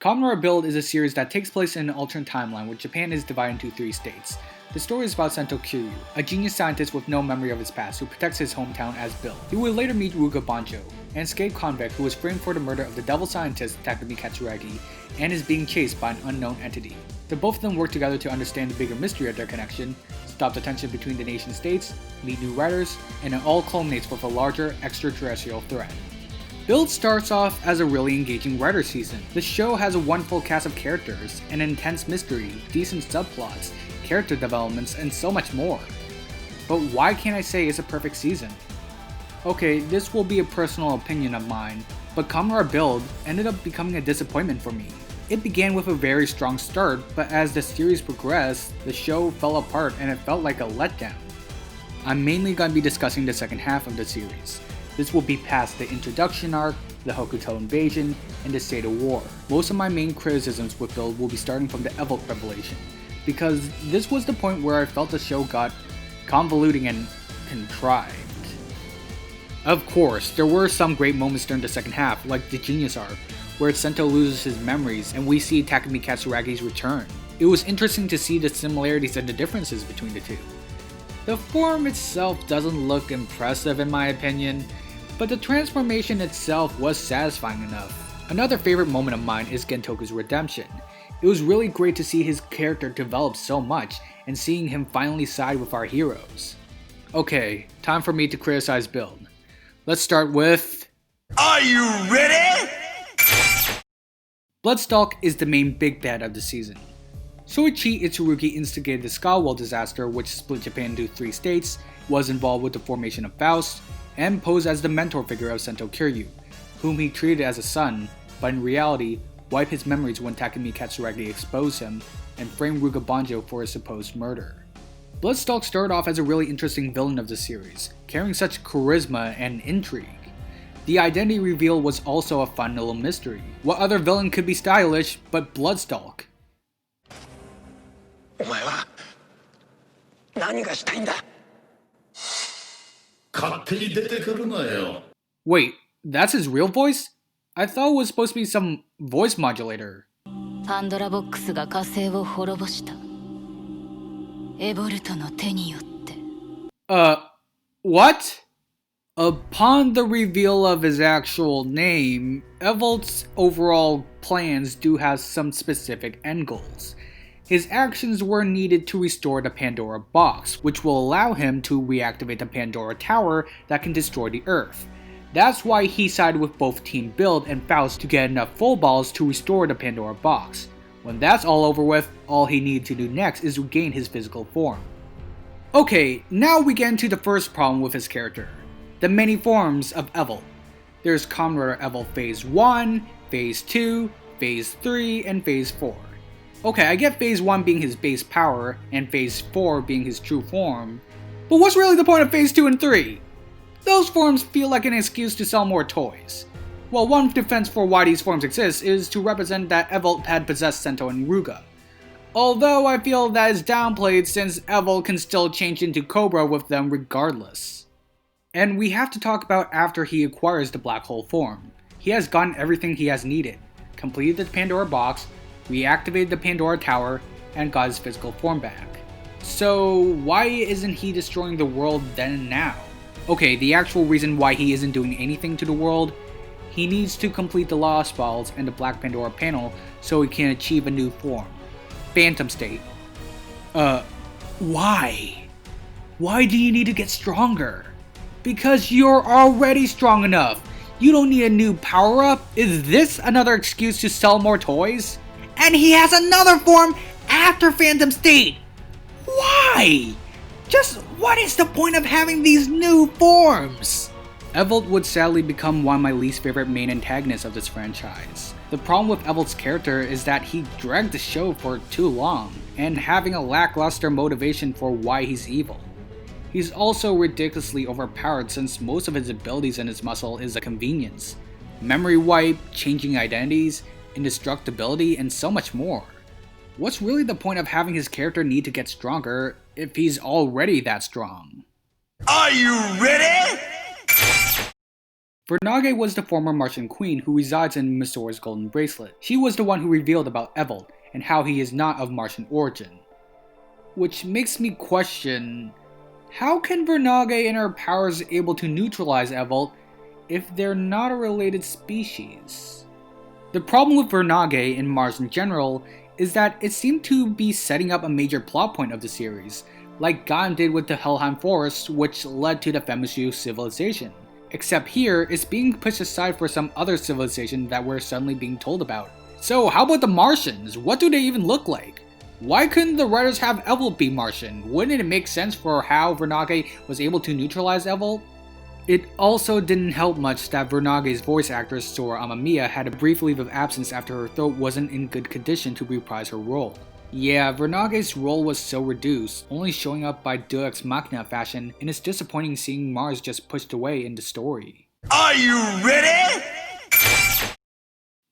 Kamen Rider Build is a series that takes place in an alternate timeline where Japan is divided into 3 states. The story is about Sento Kiryu, a genius scientist with no memory of his past who protects his hometown as Build. He would later meet Ruka Banjo, an escaped convict who was framed for the murder of the devil scientist Takumi Katsuragi and is being chased by an unknown entity. The both of them work together to understand the bigger mystery of their connection, stop the tension between the nation states, meet new writers, and it all culminates with a larger extraterrestrial threat. Build starts off as a really engaging writer season. The show has a wonderful cast of characters, an intense mystery, decent subplots, character developments, and so much more. But why can't I say it's a perfect season? Okay, this will be a personal opinion of mine, but Kamen Rider Build ended up becoming a disappointment for me. It began with a very strong start, but as the series progressed, the show fell apart and it felt like a letdown. I'm mainly going to be discussing the second half of the series. This will be past the introduction arc, the Hokuto invasion, and the state of war. Most of my main criticisms with Build will be starting from the Evolt revelation, because this was the point where I felt the show got convoluting and contrived. Of course, there were some great moments during the second half, like the Genius arc, where Sento loses his memories and we see Takumi Katsuragi's return. It was interesting to see the similarities and the differences between the two. The form itself doesn't look impressive in my opinion, but the transformation itself was satisfying enough. Another favorite moment of mine is Gentoku's redemption. It was really great to see his character develop so much and seeing him finally side with our heroes. Okay, time for me to criticize Build. Let's start with... Are you ready? Bloodstalk is the main big bad of the season. Soichi Itsurugi instigated the Skywell disaster which split Japan into 3 states, was involved with the formation of Faust, and posed as the mentor figure of Sento Kiryu, whom he treated as a son, but in reality wiped his memories when Takumi Katsuragi exposed him and framed Ruka Banjo for his supposed murder. Bloodstalk started off as a really interesting villain of the series, carrying such charisma and intrigue. The identity reveal was also a fun little mystery. What other villain could be stylish but Bloodstalk? Wait, that's his real voice? I thought it was supposed to be some voice modulator. What? Upon the reveal of his actual name, Evolt's overall plans do have some specific end goals. His actions were needed to restore the Pandora box, which will allow him to reactivate the Pandora Tower that can destroy the Earth. That's why he sided with both Team Build and Faust to get enough full balls to restore the Pandora box. When that's all over with, all he needed to do next is regain his physical form. Okay, now we get into the first problem with his character. The many forms of Evolt. There's Kamen Rider Evolt Phase 1, Phase 2, Phase 3, and Phase 4. Okay, I get Phase 1 being his base power, and Phase 4 being his true form, but what's really the point of Phase 2 and 3? Those forms feel like an excuse to sell more toys. Well, one defense for why these forms exist is to represent that Evolt had possessed Sento and Ruka. Although I feel that is downplayed since Evolt can still change into Cobra with them regardless. And we have to talk about after he acquires the black hole form. He has gotten everything he has needed, completed the Pandora box, reactivated the Pandora Tower, and got his physical form back. So why isn't he destroying the world then and now? Okay, the actual reason why he isn't doing anything to the world, he needs to complete the Lost Balls and the Black Pandora panel so he can achieve a new form. Phantom State. Why? Why do you need to get stronger? Because you're already strong enough. You don't need a new power-up? Is this another excuse to sell more toys? And he has another form after Phantom State! Why? Just what is the point of having these new forms? Evolt would sadly become one of my least favorite main antagonists of this franchise. The problem with Evolt's character is that he dragged the show for too long, and having a lackluster motivation for why he's evil. He's also ridiculously overpowered since most of his abilities and his muscle is a convenience. Memory wipe, changing identities, indestructibility, and so much more. What's really the point of having his character need to get stronger if he's already that strong? Are you ready? Vernage was the former Martian queen who resides in Masora's golden bracelet. She was the one who revealed about Evolt and how he is not of Martian origin. Which makes me question, how can Vernage and her powers able to neutralize Evolt if they're not a related species? The problem with Vernage and Mars in general is that it seemed to be setting up a major plot point of the series, like Gaim did with the Helheim Forest, which led to the Femishu civilization. Except here, it's being pushed aside for some other civilization that we're suddenly being told about. So how about the Martians? What do they even look like? Why couldn't the writers have Evolt be Martian? Wouldn't it make sense for how Vernage was able to neutralize Evolt? It also didn't help much that Vernage's voice actress Sora Amamiya had a brief leave of absence after her throat wasn't in good condition to reprise her role. Yeah, Vernage's role was so reduced, only showing up by Deus Ex Machina fashion, and it's disappointing seeing Mars just pushed away in the story. Are you ready?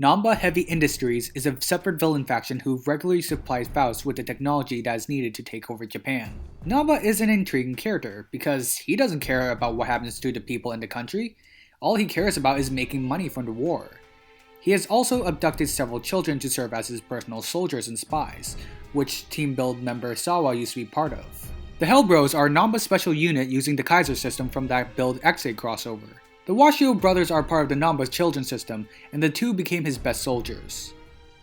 Namba Heavy Industries is a separate villain faction who regularly supplies Faust with the technology that is needed to take over Japan. Namba is an intriguing character because he doesn't care about what happens to the people in the country. All he cares about is making money from the war. He has also abducted several children to serve as his personal soldiers and spies, which Team Build member Sawa used to be part of. The Hellbros are Namba's special unit using the Kaiser system from that Build X-8 crossover. The Washio brothers are part of the Namba's children's system, and the two became his best soldiers.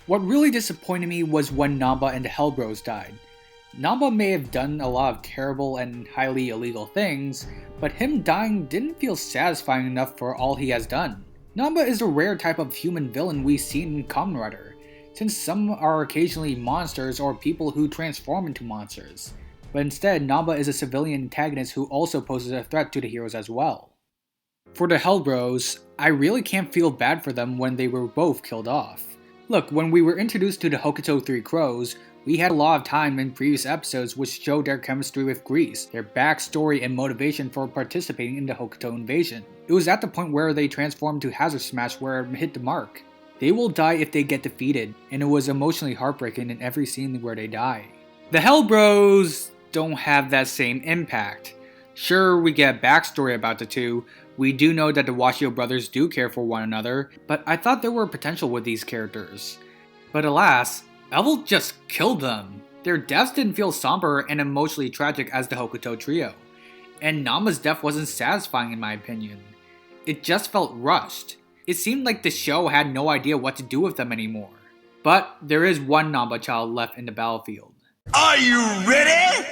What really disappointed me was when Namba and the Hellbros died. Namba may have done a lot of terrible and highly illegal things, but him dying didn't feel satisfying enough for all he has done. Namba is a rare type of human villain we've seen in Kamen Rider, since some are occasionally monsters or people who transform into monsters. But instead, Namba is a civilian antagonist who also poses a threat to the heroes as well. For the Hellbros, I really can't feel bad for them when they were both killed off. Look, when we were introduced to the Hokuto 3 Crows, we had a lot of time in previous episodes which showed their chemistry with Grease, their backstory and motivation for participating in the Hokuto invasion. It was at the point where they transformed to Hazard Smash where it hit the mark. They will die if they get defeated, and it was emotionally heartbreaking in every scene where they die. The Hellbros don't have that same impact. Sure, we get backstory about the two, we do know that the Washio brothers do care for one another, but I thought there were potential with these characters. But alas, Evolt just killed them. Their deaths didn't feel somber and emotionally tragic as the Hokuto trio, and Namba's death wasn't satisfying in my opinion. It just felt rushed. It seemed like the show had no idea what to do with them anymore. But there is one Namba child left in the battlefield. Are you ready?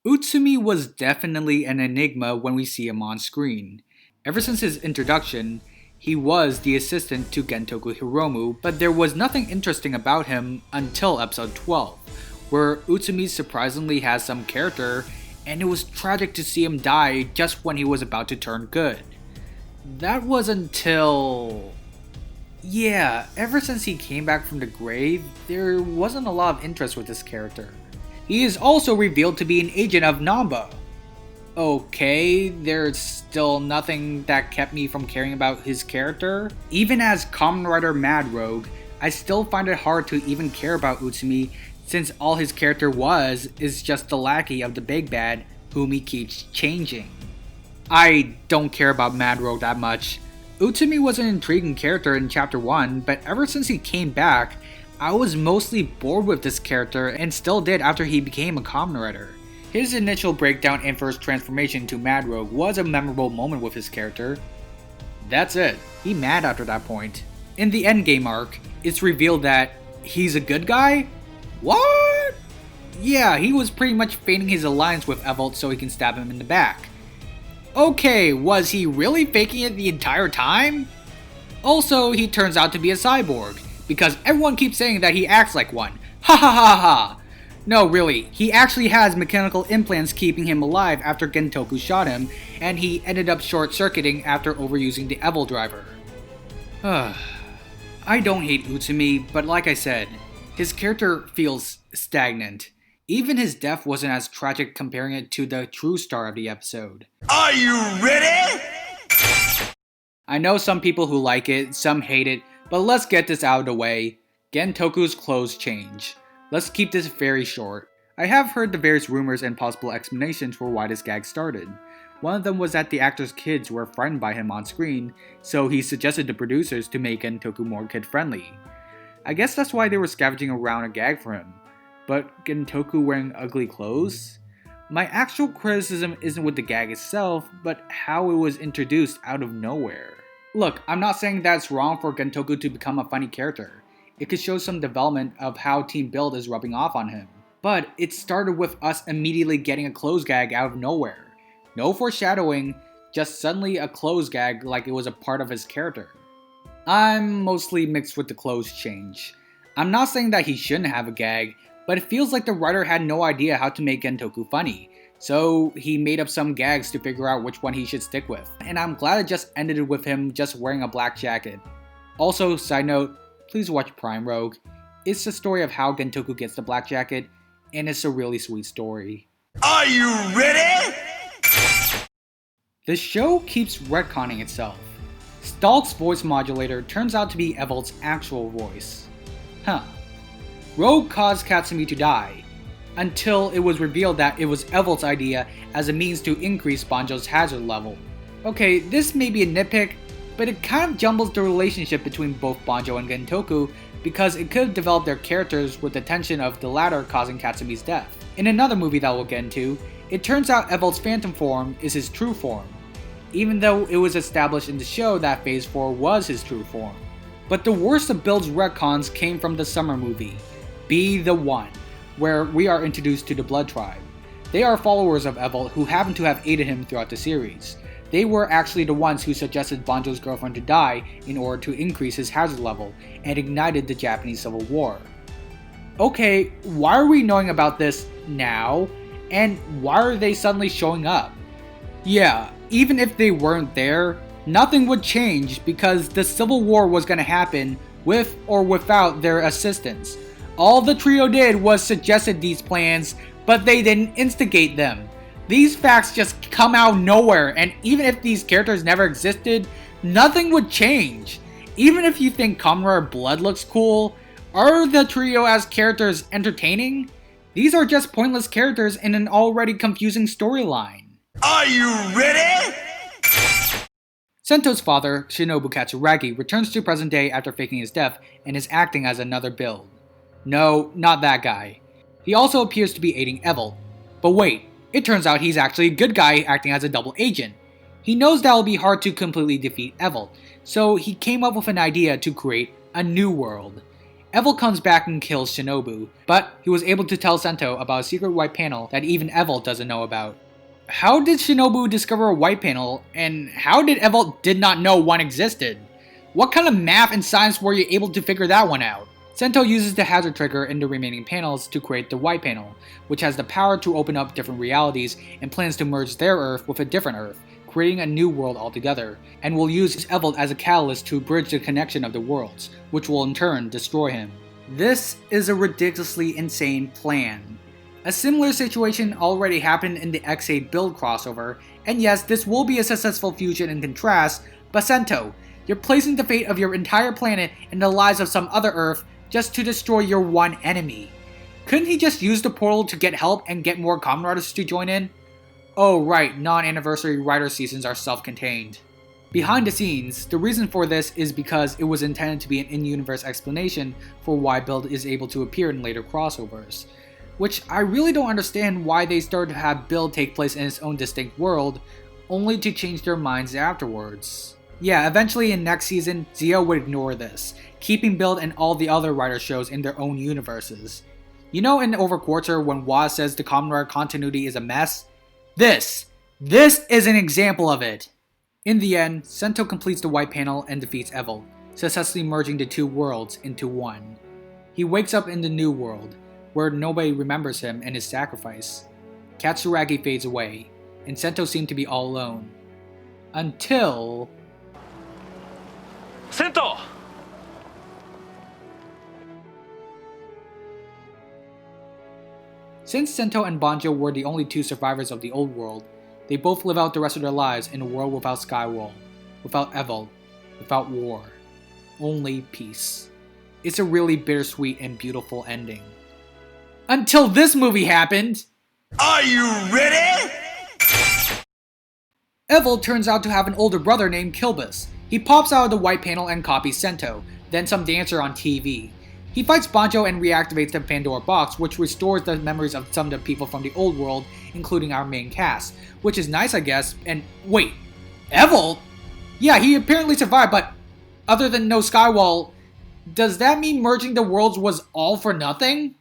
Utsumi was definitely an enigma when we see him on screen. Ever since his introduction, he was the assistant to Gentoku Hiromu, but there was nothing interesting about him until episode 12, where Utsumi surprisingly has some character, and it was tragic to see him die just when he was about to turn good. That was until... yeah, ever since he came back from the grave, there wasn't a lot of interest with this character. He is also revealed to be an agent of Namba. Okay, there's still nothing that kept me from caring about his character. Even as Kamen Rider Mad Rogue, I still find it hard to even care about Utsumi since all his character is just the lackey of the big bad whom he keeps changing. I don't care about Mad Rogue that much. Utsumi was an intriguing character in chapter 1, but ever since he came back, I was mostly bored with this character and still did after he became a Kamen Rider. His initial breakdown and first transformation to Mad Rogue was a memorable moment with his character. That's it, he mad after that point. In the endgame arc, it's revealed that he's a good guy? What? Yeah, he was pretty much feigning his alliance with Evolt so he can stab him in the back. Okay, was he really faking it the entire time? Also, he turns out to be a cyborg, because everyone keeps saying that he acts like one. Ha ha ha ha! No, really, he actually has mechanical implants keeping him alive after Gentoku shot him, and he ended up short-circuiting after overusing the Evil Driver. I don't hate Utsumi, but like I said, his character feels stagnant. Even his death wasn't as tragic comparing it to the true star of the episode. Are you ready? I know some people who like it, some hate it, but let's get this out of the way. Gentoku's clothes change. Let's keep this very short. I have heard the various rumors and possible explanations for why this gag started. One of them was that the actor's kids were frightened by him on screen, so he suggested to producers to make Gentoku more kid-friendly. I guess that's why they were scavenging around a gag for him. But Gentoku wearing ugly clothes? My actual criticism isn't with the gag itself, but how it was introduced out of nowhere. Look, I'm not saying that it's wrong for Gentoku to become a funny character. It could show some development of how Team Build is rubbing off on him. But it started with us immediately getting a clothes gag out of nowhere. No foreshadowing, just suddenly a clothes gag like it was a part of his character. I'm mostly mixed with the clothes change. I'm not saying that he shouldn't have a gag, but it feels like the writer had no idea how to make Gentoku funny, so he made up some gags to figure out which one he should stick with. And I'm glad it just ended with him just wearing a black jacket. Also, side note, please watch Prime Rogue. It's the story of how Gentoku gets the black jacket, and it's a really sweet story. Are you ready? The show keeps retconning itself. Stalk's voice modulator turns out to be Evolt's actual voice. Huh. Rogue caused Katsumi to die, until it was revealed that it was Evolt's idea as a means to increase Banjo's hazard level. Okay, this may be a nitpick, but it kind of jumbles the relationship between both Banjo and Gentoku because it could have developed their characters with the tension of the latter causing Katsumi's death. In another movie that we'll get into, it turns out Evolt's phantom form is his true form, even though it was established in the show that Phase 4 was his true form. But the worst of Build's retcons came from the summer movie, Be the One, where we are introduced to the Blood Tribe. They are followers of Evolt who happen to have aided him throughout the series. They were actually the ones who suggested Banjo's girlfriend to die in order to increase his hazard level and ignited the Japanese Civil War. Okay, why are we knowing about this now? And why are they suddenly showing up? Yeah, even if they weren't there, nothing would change because the Civil War was going to happen with or without their assistance. All the trio did was suggested these plans, but they didn't instigate them. These facts just come out of nowhere, and even if these characters never existed, nothing would change. Even if you think Kamen Rider Blood looks cool, are the trio as characters entertaining? These are just pointless characters in an already confusing storyline. Are you ready? Sento's father, Shinobu Katsuragi, returns to present day after faking his death and is acting as another Build. No, not that guy. He also appears to be aiding Evolt. But wait, it turns out he's actually a good guy acting as a double agent. He knows that will be hard to completely defeat Evolt, so he came up with an idea to create a new world. Evolt comes back and kills Shinobu, but he was able to tell Sento about a secret white panel that even Evolt doesn't know about. How did Shinobu discover a white panel, and how did Evolt did not know one existed? What kind of math and science were you able to figure that one out? Sento uses the hazard trigger in the remaining panels to create the white panel, which has the power to open up different realities and plans to merge their Earth with a different Earth, creating a new world altogether, and will use Evolt as a catalyst to bridge the connection of the worlds, which will in turn destroy him. This is a ridiculously insane plan. A similar situation already happened in the X8 Build crossover, and yes, this will be a successful fusion in contrast, but Sento, you're placing the fate of your entire planet in the lives of some other Earth just to destroy your one enemy. Couldn't he just use the portal to get help and get more Kamen Riders to join in? Oh right, non-anniversary Rider seasons are self-contained. Behind the scenes, the reason for this is because it was intended to be an in-universe explanation for why Build is able to appear in later crossovers. Which I really don't understand why they started to have Build take place in its own distinct world, only to change their minds afterwards. Yeah, eventually in next season, Zio would ignore this, keeping Build and all the other Rider shows in their own universes. You know in Overquarter when Waz says the Kamen Rider continuity is a mess? This is an example of it! In the end, Sento completes the white panel and defeats Evolt, successfully merging the two worlds into one. He wakes up in the new world, where nobody remembers him and his sacrifice. Katsuragi fades away, and Sento seemed to be all alone. Until... Sento! Since Sento and Banjo were the only two survivors of the old world, they both live out the rest of their lives in a world without Skywall, without Evolt, without war. Only peace. It's a really bittersweet and beautiful ending. Until this movie happened! Are you ready? Evil turns out to have an older brother named Kilbus. He pops out of the white panel and copies Sento, then some dancer on TV. He fights Banjo and reactivates the Pandora box, which restores the memories of some of the people from the old world, including our main cast, which is nice I guess. And wait, Evil? Yeah, he apparently survived, but other than no Skywall, does that mean merging the worlds was all for nothing?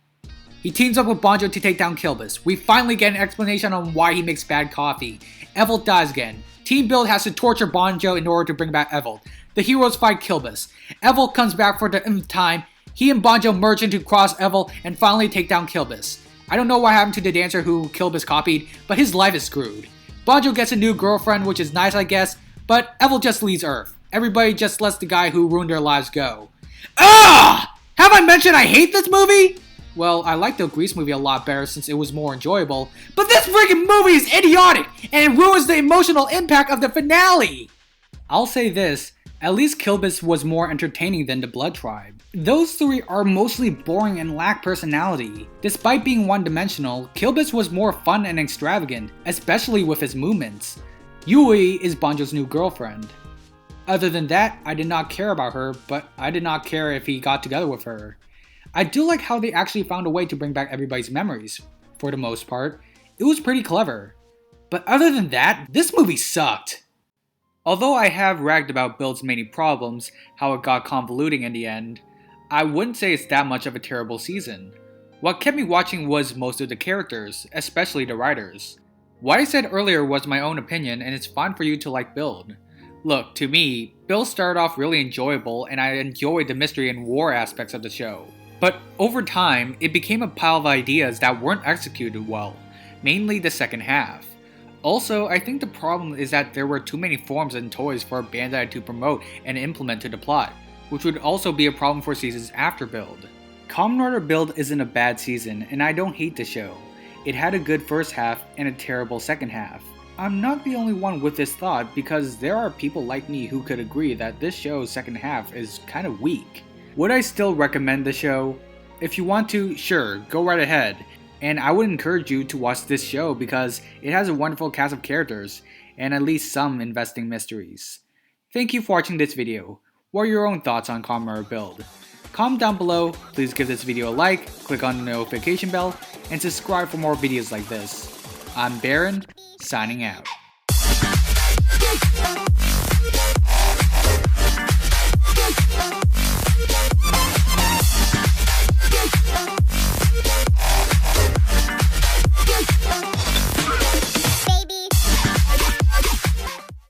He teams up with Banjo to take down Kilbus. We finally get an explanation on why he makes bad coffee. Evil dies again. Team Build has to torture Banjo in order to bring back Evil. The heroes fight Kilbus. Evil comes back for the nth time. He and Banjo merge into Cross Evil and finally take down Kilbus. I don't know what happened to the dancer who Kilbus copied, but his life is screwed. Banjo gets a new girlfriend, which is nice I guess, but Evil just leaves Earth. Everybody just lets the guy who ruined their lives go. Ah! Have I mentioned I hate this movie? Well, I like the Grease movie a lot better since it was more enjoyable, but this freaking movie is idiotic, and it ruins the emotional impact of the finale! I'll say this, at least Kilbus was more entertaining than the Blood Tribe. Those three are mostly boring and lack personality. Despite being one-dimensional, Kilbus was more fun and extravagant, especially with his movements. Yui is Banjo's new girlfriend. Other than that, I did not care about her, but I did not care if he got together with her. I do like how they actually found a way to bring back everybody's memories. For the most part, it was pretty clever. But other than that, this movie sucked. Although I have ragged about Build's many problems, how it got convoluting in the end, I wouldn't say it's that much of a terrible season. What kept me watching was most of the characters, especially the writers. What I said earlier was my own opinion and it's fine for you to like Build. Look, to me, Build started off really enjoyable and I enjoyed the mystery and war aspects of the show. But over time, it became a pile of ideas that weren't executed well, mainly the second half. Also, I think the problem is that there were too many forms and toys for Bandai to promote and implement to the plot, which would also be a problem for seasons after Build. Kamen Rider Build isn't a bad season, and I don't hate the show. It had a good first half and a terrible second half. I'm not the only one with this thought because there are people like me who could agree that this show's second half is kinda weak. Would I still recommend the show? If you want to, sure, go right ahead. And I would encourage you to watch this show because it has a wonderful cast of characters and at least some investing mysteries. Thank you for watching this video. What are your own thoughts on Kamen Rider Build? Comment down below, please give this video a like, click on the notification bell, and subscribe for more videos like this. I'm Baron, signing out.